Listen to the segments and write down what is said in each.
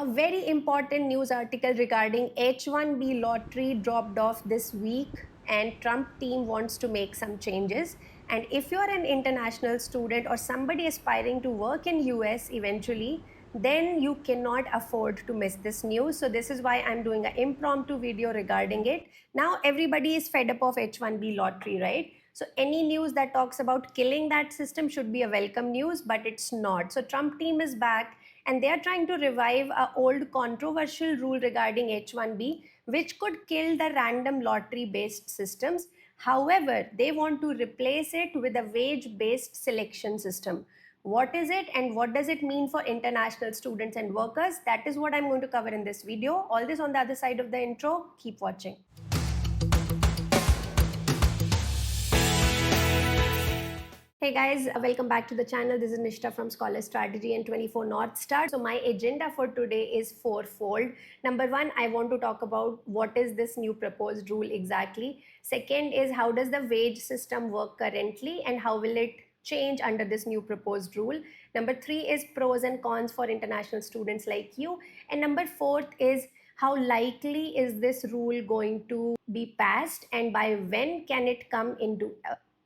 A very important news article regarding H1B lottery dropped off this week, and Trump team wants to make some changes. And if you're an international student or somebody aspiring to work in US eventually, then you cannot afford to miss this news. So this is why I'm doing an impromptu video regarding it. Now everybody is fed up of H1B lottery, right? So any news that talks about killing that system should be a welcome news, but it's not. So Trump team is back and they are trying to revive a old controversial rule regarding H1B, which could kill the random lottery based systems. However, they want to replace it with a wage based selection system. What is it and what does it mean for international students and workers? That is what I'm going to cover in this video. All this on the other side of the intro. Keep watching. Hey guys, welcome back to the channel. This is Nishta from Scholar Strategy and 24 North Star. So my agenda for today is fourfold. Number one, I want to talk about what is this new proposed rule exactly. Second is how does the wage system work currently and how will it change under this new proposed rule. Number three is pros and cons for international students like you. And number fourth is how likely is this rule going to be passed and by when can it come into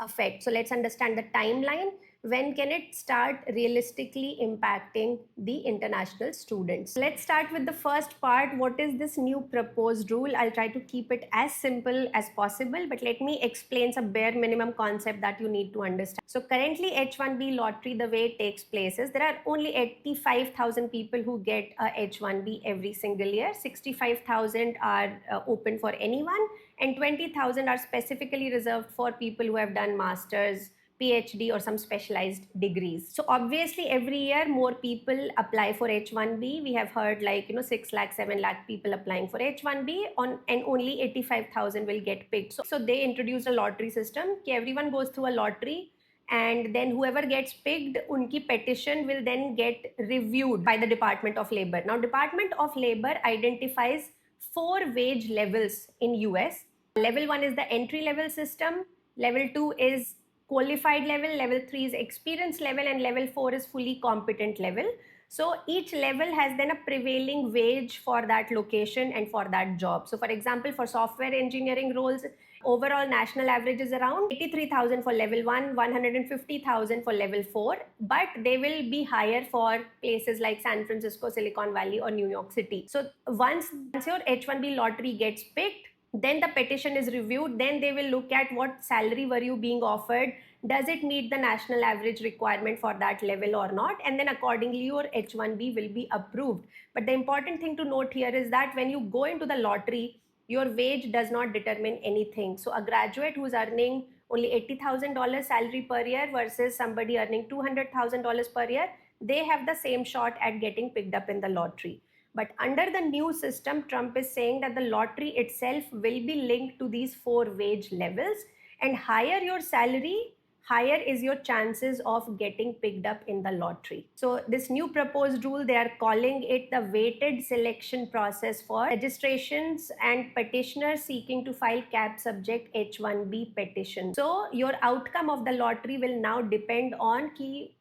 effect. So let's understand the timeline. When can it start realistically impacting the international students? Let's start with the first part. What is this new proposed rule? I'll try to keep it as simple as possible, but let me explain some bare minimum concept that you need to understand. So currently H1B lottery, the way it takes place is there are only 85,000 people who get a H1B every single year. 65,000 are open for anyone and 20,000 are specifically reserved for people who have done masters, PhD or some specialized degrees. So obviously every year more people apply for H1B. We have heard 6 lakh, 7 lakh people applying for H1B and only 85,000 will get picked. So they introduced a lottery system. Everyone goes through a lottery and then whoever gets picked, unki petition will then get reviewed by the Department of Labor. Now Department of Labor identifies 4 wage levels in US. Level 1 is the entry level system, level 2 is qualified level, level 3 is experience level, and level 4 is fully competent level. So each level has then a prevailing wage for that location and for that job. So for example, for software engineering roles, overall national average is around 83,000 for level 1, 150,000 for level 4, but they will be higher for places like San Francisco, Silicon Valley or New York City. So once your H1B lottery gets picked, then the petition is reviewed, then they will look at what salary were you being offered, does it meet the national average requirement for that level or not, and then accordingly your H1B will be approved. But the important thing to note here is that when you go into the lottery, your wage does not determine anything. So a graduate who's earning only $80,000 salary per year versus somebody earning $200,000 per year, they have the same shot at getting picked up in the lottery. But under the new system, Trump is saying that the lottery itself will be linked to these 4 wage levels, and higher your salary, higher is your chances of getting picked up in the lottery. So this new proposed rule, they are calling it the weighted selection process for registrations and petitioners seeking to file cap subject H1B petition. So your outcome of the lottery will now depend on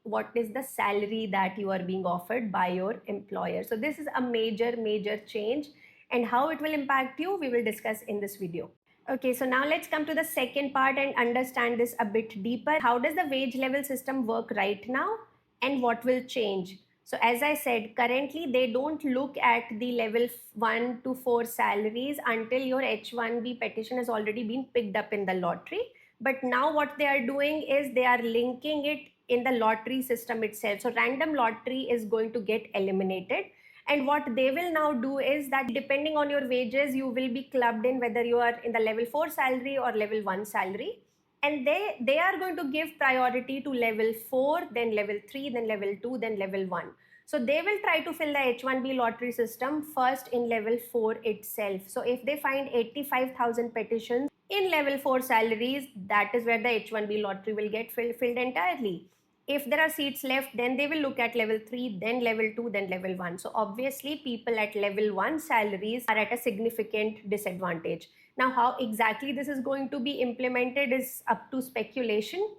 what is the salary that you are being offered by your employer. So this is a major change, and how it will impact you, we will discuss in this video. Okay, so now let's come to the second part and understand this a bit deeper. How does the wage level system work right now and what will change? So as I said, currently they don't look at the level 1 to 4 salaries until your H1B petition has already been picked up in the lottery. But now what they are doing is they are linking it in the lottery system itself. So random lottery is going to get eliminated. And what they will now do is that depending on your wages, you will be clubbed in whether you are in the level 4 salary or level 1 salary. And they are going to give priority to level 4, then level 3, then level 2, then level 1. So they will try to fill the H1B lottery system first in level 4 itself. So if they find 85,000 petitions in level 4 salaries, that is where the H1B lottery will get filled entirely. If there are seats left, then they will look at level 3, then level 2, then level 1. So obviously people at level 1 salaries are at a significant disadvantage. Now how exactly this is going to be implemented is up to speculation.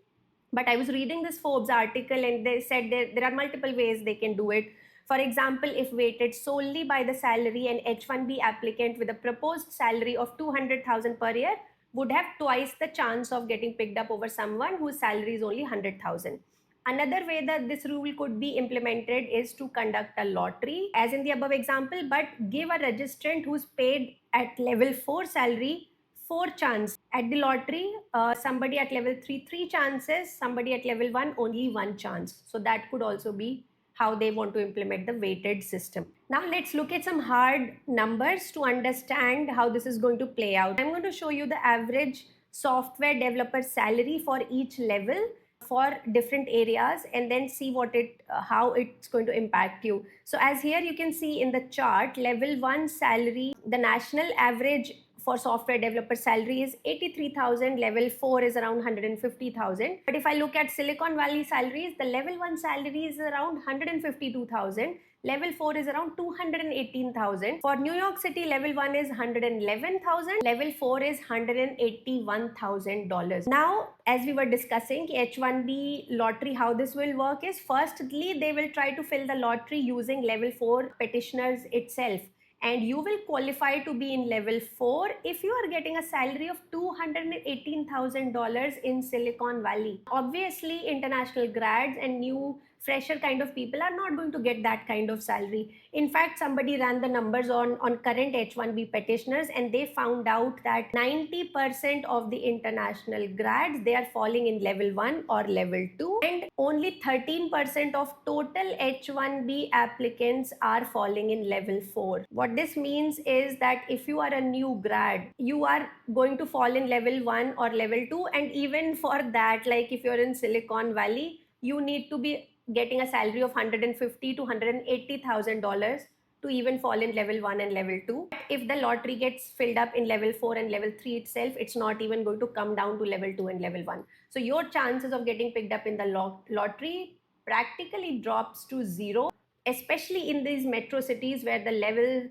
But I was reading this Forbes article and they said there are multiple ways they can do it. For example, if weighted solely by the salary, an H-1B applicant with a proposed salary of 200,000 per year would have twice the chance of getting picked up over someone whose salary is only 100,000. Another way that this rule could be implemented is to conduct a lottery, as in the above example, but give a registrant who's paid at level 4 salary 4 chance. At the lottery, somebody at level 3, 3 chances, somebody at level 1, only 1 chance. So that could also be how they want to implement the weighted system. Now let's look at some hard numbers to understand how this is going to play out. I'm going to show you the average software developer salary for each level for different areas, and then see what how it's going to impact you. So as here you can see in the chart, level 1 salary, the national average for software developer salary is 83,000, level 4 is around 150,000. But if I look at Silicon Valley salaries, the level 1 salary is around 152,000. Level 4 is around 218,000. For New York City, level 1 is 111,000. Level 4 is $181,000. Now, as we were discussing, H-1B lottery, how this will work is, firstly, they will try to fill the lottery using level 4 petitioners itself. And you will qualify to be in level 4 if you are getting a salary of $218,000 in Silicon Valley. Obviously, international grads and new fresher kind of people are not going to get that kind of salary. In fact, somebody ran the numbers on current H-1B petitioners, and they found out that 90% of the international grads, they are falling in level 1 or level 2, and only 13% of total H-1B applicants are falling in level 4. What this means is that if you are a new grad, you are going to fall in level 1 or level 2, and even for that, like if you're in Silicon Valley, you need to be getting a salary of $150,000 to $180,000 to even fall in level 1 and level 2. If the lottery gets filled up in level 4 and level 3 itself, it's not even going to come down to level 2 and level 1. So your chances of getting picked up in the lottery practically drops to zero, especially in these metro cities where the level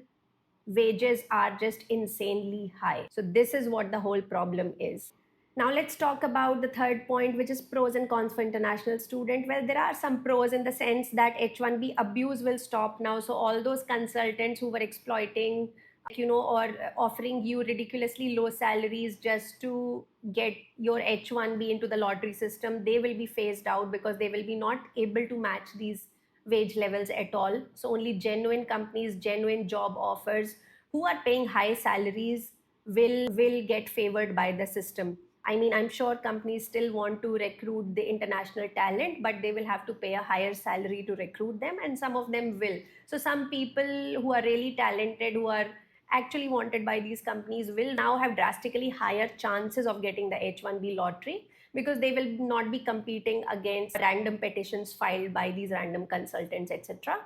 wages are just insanely high. So this is what the whole problem is. Now let's talk about the third point, which is pros and cons for international student. Well, there are some pros in the sense that H-1B abuse will stop now. So all those consultants who were exploiting, or offering you ridiculously low salaries just to get your H-1B into the lottery system, they will be phased out because they will be not able to match these wage levels at all. So only genuine companies, genuine job offers who are paying high salaries will get favored by the system. I mean, I'm sure companies still want to recruit the international talent, but they will have to pay a higher salary to recruit them, and some of them will. So some people who are really talented, who are actually wanted by these companies, will now have drastically higher chances of getting the H-1B lottery, because they will not be competing against random petitions filed by these random consultants, etc.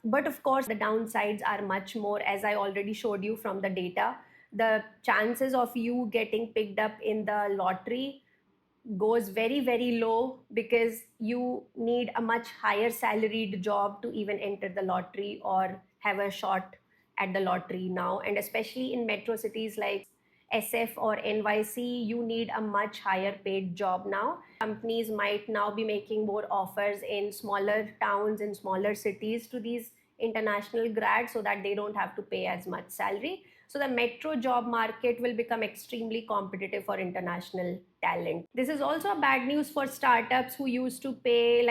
But of course, the downsides are much more, as I already showed you from the data. The chances of you getting picked up in the lottery goes very, very low, because you need a much higher salaried job to even enter the lottery or have a shot at the lottery now. And especially in metro cities like SF or NYC, you need a much higher paid job now. Companies might now be making more offers in smaller towns, in smaller cities, to these international grads, so that they don't have to pay as much salary. So the metro job market will become extremely competitive for international talent. This is also a bad news for startups who used to pay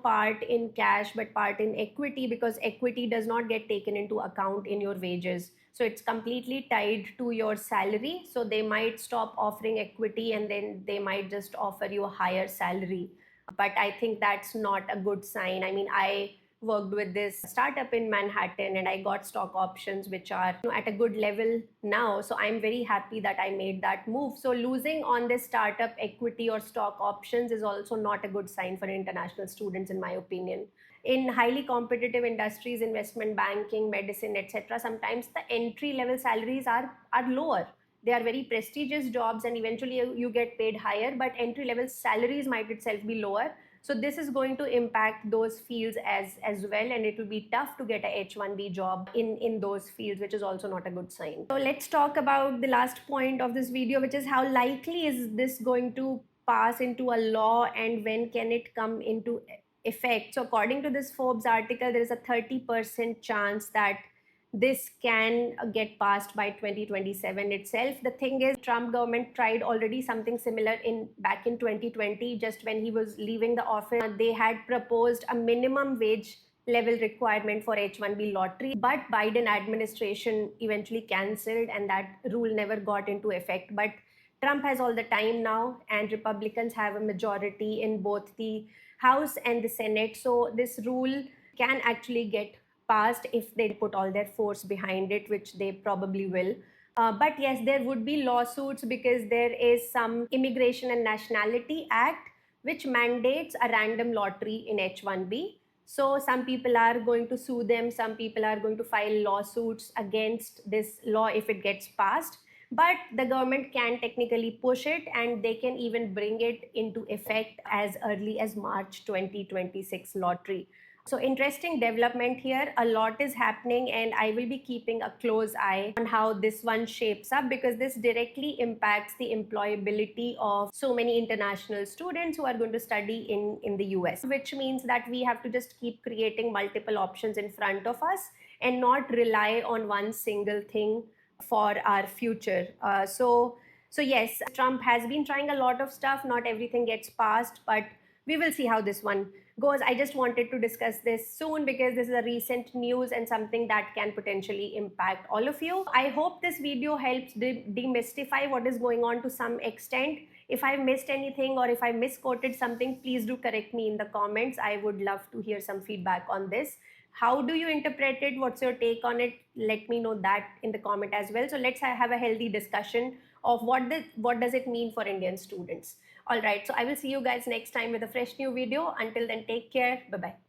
part in cash but part in equity, because equity does not get taken into account in your wages. So it's completely tied to your salary. So they might stop offering equity, and then they might just offer you a higher salary. But I think that's not a good sign. I mean, I worked with this startup in Manhattan, and I got stock options which are at a good level now. So I'm very happy that I made that move. So losing on this startup equity or stock options is also not a good sign for international students, in my opinion. In highly competitive industries, investment banking, medicine, etc., sometimes the entry level salaries are lower. They are very prestigious jobs, and eventually you get paid higher, but entry level salaries might itself be lower. So this is going to impact those fields as well, and it will be tough to get a H-1B job in those fields, which is also not a good sign. So let's talk about the last point of this video, which is how likely is this going to pass into a law, and when can it come into effect. So according to this Forbes article, there is a 30% chance that this can get passed by 2027 itself. The thing is, Trump government tried already something similar in back in 2020, just when he was leaving the office. They had proposed a minimum wage level requirement for H1B lottery, but Biden administration eventually cancelled and that rule never got into effect. But Trump has all the time now, and Republicans have a majority in both the House and the Senate. So this rule can actually get passed if they put all their force behind it, which they probably will. But yes, there would be lawsuits because there is some Immigration and Nationality Act which mandates a random lottery in H1B. So some people are going to sue them, some people are going to file lawsuits against this law if it gets passed. But the government can technically push it, and they can even bring it into effect as early as March 2026 lottery. So interesting development here. A lot is happening, and I will be keeping a close eye on how this one shapes up, because this directly impacts the employability of so many international students who are going to study in the US, which means that we have to just keep creating multiple options in front of us and not rely on one single thing for our future. So yes, Trump has been trying a lot of stuff. Not everything gets passed, but we will see how this one goes. I just wanted to discuss this soon because this is a recent news and something that can potentially impact all of you. I hope this video helps demystify what is going on to some extent. If I missed anything or if I misquoted something, please do correct me in the comments. I would love to hear some feedback on this. How do you interpret it? What's your take on it? Let me know that in the comment as well. So let's have a healthy discussion of what does it mean for Indian students. All right, so I will see you guys next time with a fresh new video. Until then, take care. Bye-bye.